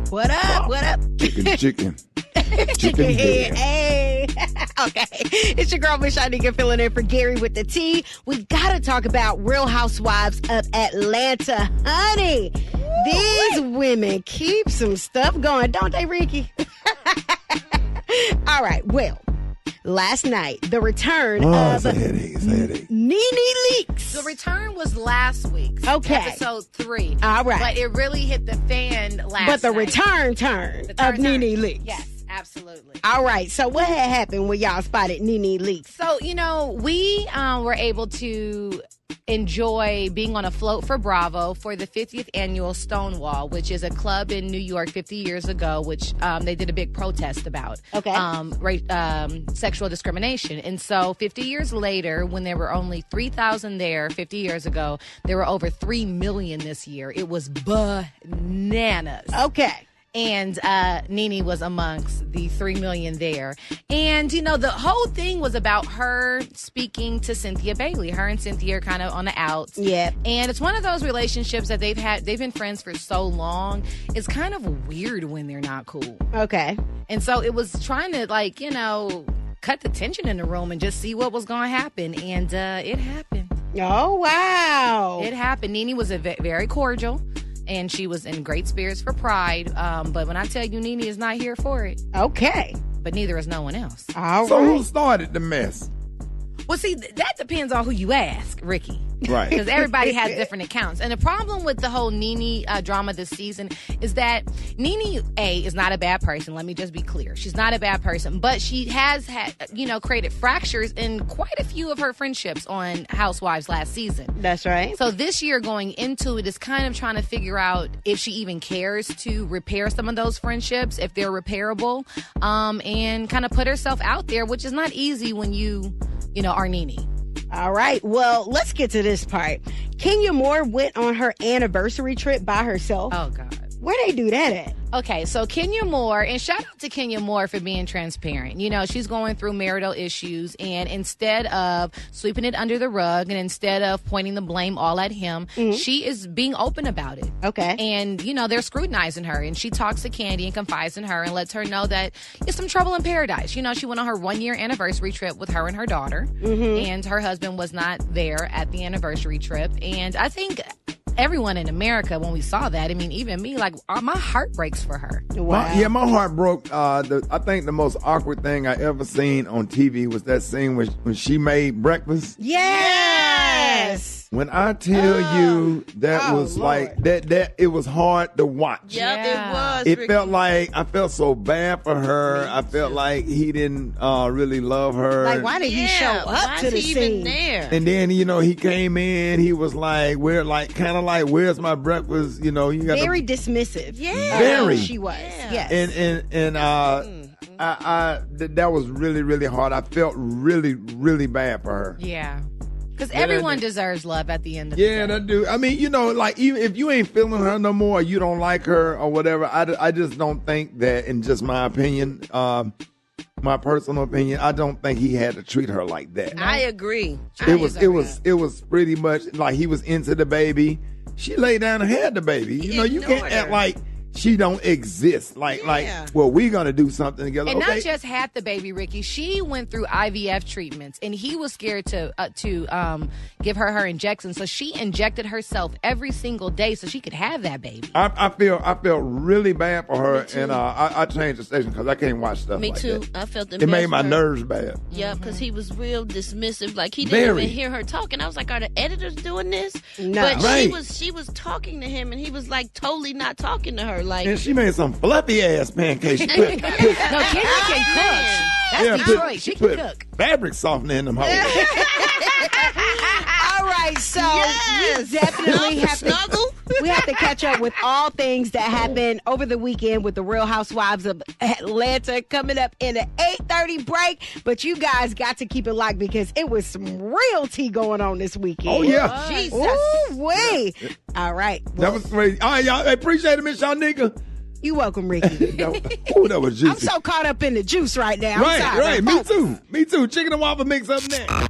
What up? What up? Chicken head. Hey. Okay. It's your girl, Miss Shanika, filling in for Gary with the T. We got to talk about Real Housewives of Atlanta. Honey, these women keep some stuff going, don't they, Ricky? All right. Well, last night, the return of headache. NeNe Leakes. The return was last week's. Okay. Episode 3. All right. But it really hit the fan last But the night. return of NeNe Leakes. Yes, absolutely. All right. So what had happened when y'all spotted NeNe Leakes? So, we were able to enjoy being on a float for Bravo for the 50th annual Stonewall, which is a club in New York 50 years ago, which they did a big protest about. Okay. Sexual discrimination. And so 50 years later, when there were only 3,000 there 50 years ago, there were over 3 million this year. It was bananas. Okay. And NeNe was amongst the 3 million there. And, the whole thing was about her speaking to Cynthia Bailey. Her and Cynthia are kind of on the outs. Yeah. And it's one of those relationships that they've been friends for so long. It's kind of weird when they're not cool. Okay. And so it was trying to, cut the tension in the room and just see what was going to happen. And it happened. Oh, wow. It happened. NeNe was very cordial. And she was in great spirits for Pride. But when I tell you NeNe is not here for it. Okay. But neither is no one else. All So right. who started the mess? Well, see, that depends on who you ask, Ricky. Right. Because everybody has different accounts. And the problem with the whole NeNe drama this season is that NeNe, is not a bad person. Let me just be clear. She's not a bad person. But she has had, created fractures in quite a few of her friendships on Housewives last season. That's right. So this year going into it is kind of trying to figure out if she even cares to repair some of those friendships, if they're repairable, and kind of put herself out there, which is not easy when you are NeNe. All right. Well, let's get to this part. Kenya Moore went on her anniversary trip by herself. Oh, God. Where they do that at? Okay, so Kenya Moore, and shout out to Kenya Moore for being transparent. She's going through marital issues, and instead of sweeping it under the rug and instead of pointing the blame all at him, she is being open about it. Okay. And, they're scrutinizing her, and she talks to Candy and confides in her and lets her know that it's some trouble in paradise. She went on her 1-year anniversary trip with her and her daughter, and her husband was not there at the anniversary trip. And I think everyone in America, when we saw that, even me, my heart breaks for her. Wow. My heart broke. I think the most awkward thing I ever seen on TV was that scene when she made breakfast. Yes. When I tell you that was Lord. like that it was hard to watch. Yep, it was. It Ricky. felt like I felt so bad for her. I felt like he didn't really love her. Like, why did he show up to the he scene? even there? And then, he came in, he was like, where's my breakfast? You got Very dismissive. Yeah. Very. She was. Yeah. Yes. And that was really, really hard. I felt really, really bad for her. Yeah. Because everyone deserves love at the end of the day. Yeah, that do. Even if you ain't feeling her no more, or you don't like her or whatever, I just don't think that, in just my opinion, my personal opinion, I don't think he had to treat her like that. I agree. It was pretty much like he was into the baby. She laid down and had the baby. You can't ignored act her. like she don't exist. Well, we're gonna do something together. And okay. not just had the baby, Ricky. She went through IVF treatments, and he was scared to give her injections. So she injected herself every single day so she could have that baby. I felt really bad for her, and I changed the station because I can't watch stuff Me like too. that. I felt It made my nerves. nerves bad. Yeah, because he was real dismissive. Like, he didn't Very. even hear her talking. I was like, are the editors doing this? No. But Right. she was talking to him, and he was like totally not talking to her. Like, And she made some fluffy ass pancakes. She put, No, Kenya can cook. That's Detroit. She can put cook. fabric softener in them hoes. All right, so Yes. we definitely have to snuggle. we have to catch up with all things that happened over the weekend with the Real Housewives of Atlanta coming up in an 8:30 break. But you guys got to keep it locked because it was some real tea going on this weekend. Oh, yeah. Jesus. Ooh, wait. All right. That was crazy. All right, y'all. I appreciate it, Miss Shanika. You welcome, Ricky. That was juicy. I'm so caught up in the juice right now. I'm sorry. Right. Me too. Chicken and waffle mix up next.